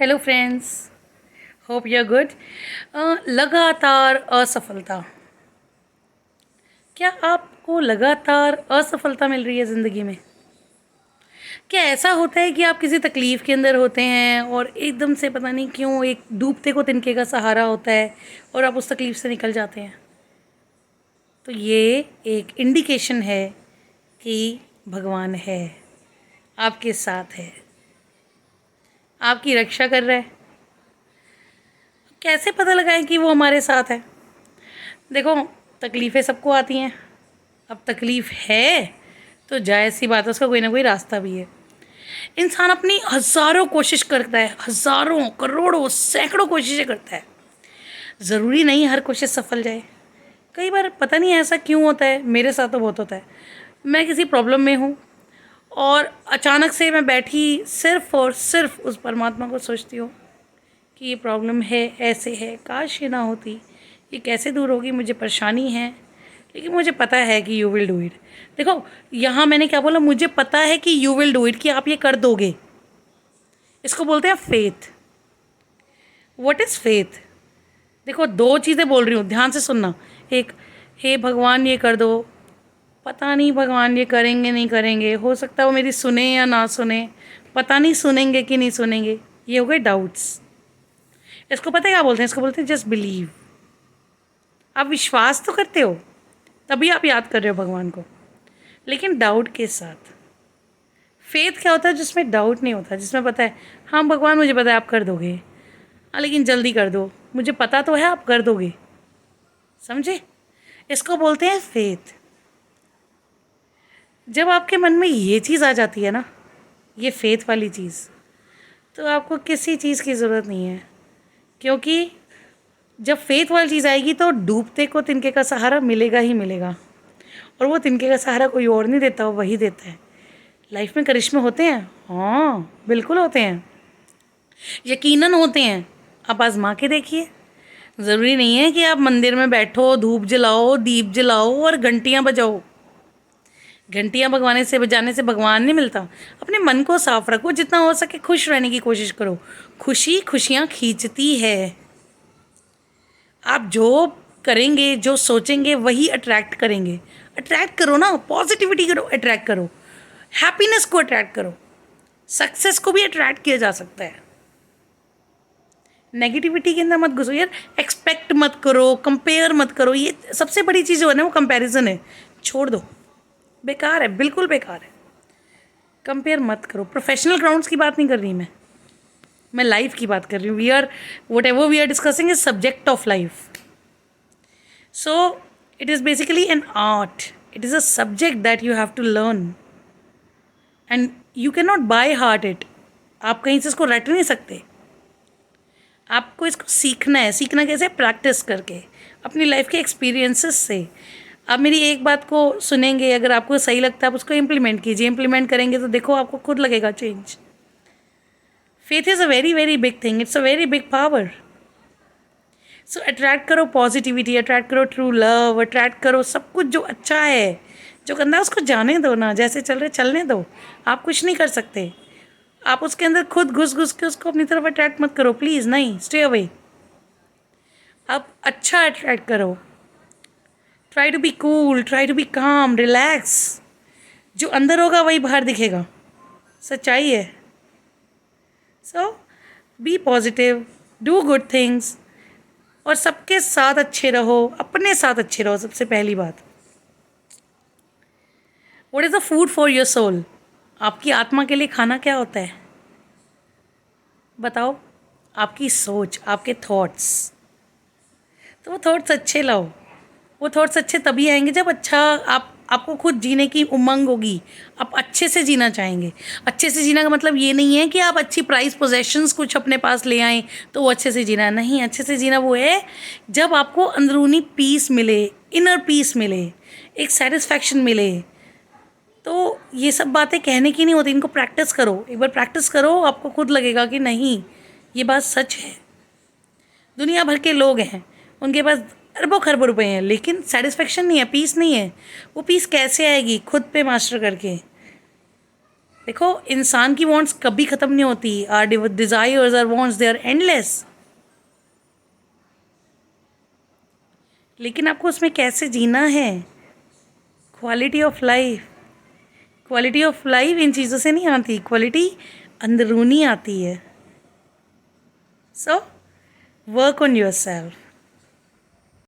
Hello friends, hope you are good. लगातार असफलता। क्या आपको लगातार असफलता मिल रही है ज़िंदगी में? क्या ऐसा होता है कि आप किसी तकलीफ़ के अंदर होते हैं और एकदम से पता नहीं क्यों एक डूबते को तिनके का सहारा होता है और आप उस तकलीफ़ से निकल जाते हैं? तो ये एक इंडिकेशन है कि भगवान है, आपके साथ है, आपकी रक्षा कर रहा है। कैसे पता लगाएं कि वो हमारे साथ है? देखो, तकलीफ़ें सबको आती हैं। अब तकलीफ़ है तो जायज़ सी बात है, उसका कोई ना कोई रास्ता भी है। इंसान अपनी हज़ारों कोशिश करता है, हज़ारों करोड़ों सैकड़ों कोशिशें करता है। ज़रूरी नहीं हर कोशिश सफल जाए। कई बार पता नहीं ऐसा क्यों होता है, मेरे साथ तो बहुत होता है। मैं किसी प्रॉब्लम में हूँ और अचानक से मैं बैठी सिर्फ़ और सिर्फ उस परमात्मा को सोचती हूँ कि ये प्रॉब्लम है, ऐसे है, काश ये ना होती, ये कैसे दूर होगी, मुझे परेशानी है, लेकिन मुझे पता है कि यू विल डू इट। देखो, यहाँ मैंने क्या बोला, मुझे पता है कि यू विल डू इट, कि आप ये कर दोगे। इसको बोलते हैं फेथ। What is faith? देखो, दो चीज़ें बोल रही हूँ, ध्यान से सुनना। एक, हे भगवान ये कर दो। पता नहीं भगवान ये करेंगे नहीं करेंगे, हो सकता है वो मेरी सुने या ना सुने, पता नहीं सुनेंगे कि नहीं सुनेंगे। ये हो गए डाउट्स। इसको पता है क्या बोलते हैं? इसको बोलते हैं जस्ट बिलीव। आप विश्वास तो करते हो, तभी आप याद कर रहे हो भगवान को, लेकिन डाउट के साथ। फेथ क्या होता है? जिसमें डाउट नहीं होता, जिसमें पता है हाँ भगवान मुझे पता है आप कर दोगे, हाँ लेकिन जल्दी कर दो, मुझे पता तो है आप कर दोगे। समझे? इसको बोलते हैं फेथ। जब आपके मन में ये चीज़ आ जाती है ना, ये फेथ वाली चीज़, तो आपको किसी चीज़ की ज़रूरत नहीं है। क्योंकि जब फेथ वाली चीज़ आएगी तो डूबते को तिनके का सहारा मिलेगा ही मिलेगा, और वो तिनके का सहारा कोई और नहीं देता, वो वही देता है। लाइफ में करिश्मे होते हैं, हाँ बिल्कुल होते हैं, यकीनन होते हैं। आप आजमा के देखिए। ज़रूरी नहीं है कि आप मंदिर में बैठो, धूप जलाओ, दीप जलाओ और घंटियाँ बजाओ। घंटियाँ बजवाने से बजाने से भगवान नहीं मिलता। अपने मन को साफ रखो, जितना हो सके खुश रहने की कोशिश करो। खुशी खुशियाँ खींचती है। आप जो करेंगे, जो सोचेंगे, वही अट्रैक्ट करेंगे। अट्रैक्ट करो ना, पॉजिटिविटी करो, अट्रैक्ट करो, हैप्पीनेस को अट्रैक्ट करो। सक्सेस को भी अट्रैक्ट किया जा सकता है। नेगेटिविटी के अंदर मत घुसो यार। एक्सपेक्ट मत करो, कंपेयर मत करो। ये सबसे बड़ी चीज़ जो है ना, वो कंपैरिजन है। छोड़ दो, बेकार है, बिल्कुल बेकार है। कंपेयर मत करो। प्रोफेशनल ग्राउंड्स की बात नहीं कर रही मैं लाइफ की बात कर रही हूँ। We are, whatever we are discussing is subject of life. So it is basically an art. It is a subject that you have to learn and you cannot by heart it. आप कहीं से इसको रट नहीं सकते। आपको इसको सीखना है। सीखना कैसे? प्रैक्टिस करके, अपनी लाइफ के एक्सपीरियंसेस से। आप मेरी एक बात को सुनेंगे, अगर आपको सही लगता है आप उसको इम्प्लीमेंट कीजिए। इम्प्लीमेंट करेंगे तो देखो आपको खुद लगेगा change. Faith is a very very big thing, it's a very big power. So attract करो पॉजिटिविटी, अट्रैक्ट करो ट्रू लव, अट्रैक्ट करो सब कुछ जो अच्छा है, जो गंदा है उसको जाने दो ना। जैसे चल रहे चलने दो। आप कुछ नहीं कर सकते। आप उसके अंदर खुद घुस घुस के उसको अपनी तरफ अट्रैक्ट मत करो, प्लीज़ नहीं, स्टे अवे। आप अच्छा अट्रैक्ट करो। Try to be cool, try to be calm, relax. जो अंदर होगा वही बाहर दिखेगा, सच्चाई है। So be positive, do good things, और सबके साथ अच्छे रहो, अपने साथ अच्छे रहो। सबसे पहली बात, what is the food for your soul? आपकी आत्मा के लिए खाना क्या होता है बताओ? आपकी सोच, आपके थॉट्स। तो वो थॉट्स अच्छे लाओ। वो थॉट्स अच्छे तभी आएंगे जब अच्छा आपको खुद जीने की उमंग होगी। आप अच्छे से जीना चाहेंगे। अच्छे से जीना का मतलब ये नहीं है कि आप अच्छी प्राइस पोजेशंस कुछ अपने पास ले आएँ तो वो अच्छे से जीना नहीं। अच्छे से जीना वो है जब आपको अंदरूनी पीस मिले, इनर पीस मिले, एक सेटिस्फैक्शन मिले। तो ये सब बातें कहने की नहीं होती, इनको प्रैक्टिस करो। एक बार प्रैक्टिस करो, आपको खुद लगेगा कि नहीं ये बात सच है। दुनिया भर के लोग हैं, उनके पास अरबों खरबों रुपए हैं, लेकिन सेटिस्फेक्शन नहीं है, पीस नहीं है। वो पीस कैसे आएगी? खुद पे मास्टर करके। देखो, इंसान की वांट्स कभी ख़त्म नहीं होती। Our desires are wants they are endless. लेकिन आपको उसमें कैसे जीना है, quality of life. Quality of life इन चीज़ों से नहीं आती, क्वालिटी अंदरूनी आती है। So work on your self.